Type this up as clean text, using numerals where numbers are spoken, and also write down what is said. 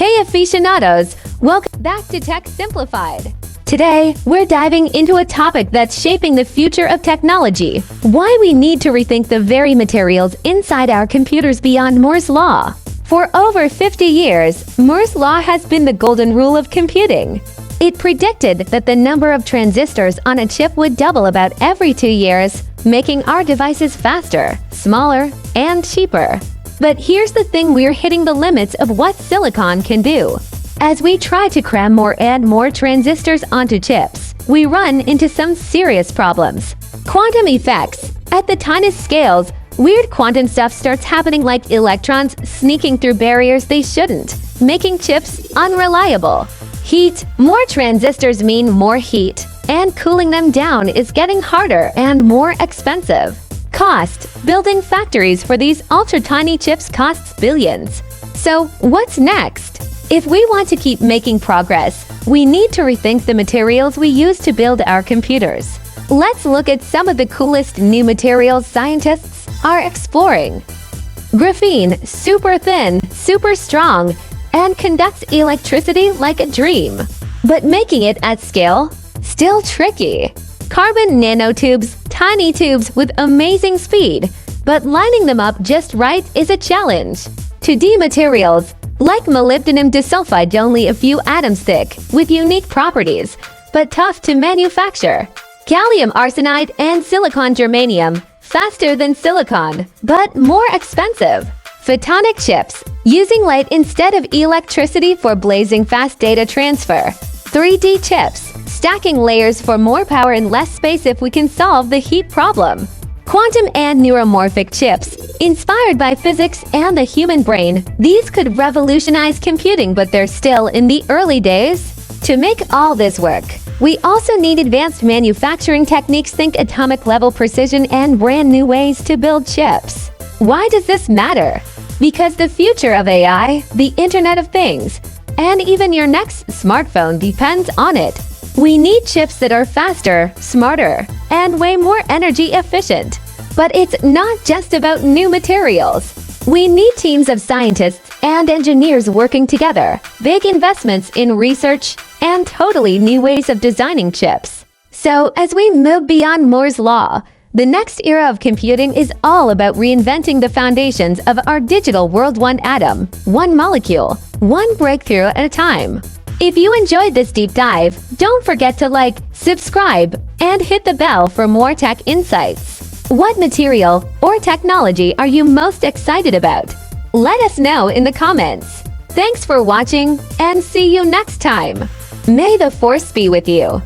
Hey aficionados, welcome back to Tech Simplified. Today, we're diving into a topic that's shaping the future of technology. Why we need to rethink the very materials inside our computers beyond Moore's Law. For over 50 years, Moore's Law has been the golden rule of computing. It predicted that the number of transistors on a chip would double about every 2 years, making our devices faster, smaller, and cheaper. But here's the thing, we're hitting the limits of what silicon can do. As we try to cram more and more transistors onto chips, we run into some serious problems. Quantum effects. At the tiniest scales, weird quantum stuff starts happening, like electrons sneaking through barriers they shouldn't, making chips unreliable. Heat. More transistors mean more heat, and cooling them down is getting harder and more expensive. Cost. Building factories for these ultra-tiny chips costs billions. So, what's next? If we want to keep making progress, we need to rethink the materials we use to build our computers. Let's look at some of the coolest new materials scientists are exploring. Graphene, super thin, super strong, and conducts electricity like a dream. But making it at scale? Still tricky. Carbon nanotubes, tiny tubes with amazing speed, but lining them up just right is a challenge. 2D materials, like molybdenum disulfide, only a few atoms thick, with unique properties, but tough to manufacture. Gallium arsenide and silicon germanium, faster than silicon, but more expensive. Photonic chips, using light instead of electricity for blazing fast data transfer. 3D chips, stacking layers for more power and less space if we can solve the heat problem. Quantum and neuromorphic chips, inspired by physics and the human brain, these could revolutionize computing, but they're still in the early days. To make all this work, we also need advanced manufacturing techniques, think atomic level precision, and brand new ways to build chips. Why does this matter? Because the future of AI, the Internet of Things, and even your next smartphone depends on it. We need chips that are faster, smarter, and way more energy efficient. But it's not just about new materials. We need teams of scientists and engineers working together, big investments in research, and totally new ways of designing chips. So, as we move beyond Moore's Law, the next era of computing is all about reinventing the foundations of our digital world, one atom, one molecule, one breakthrough at a time. If you enjoyed this deep dive, don't forget to like, subscribe, and hit the bell for more tech insights. What material or technology are you most excited about? Let us know in the comments. Thanks for watching, and see you next time. May the force be with you.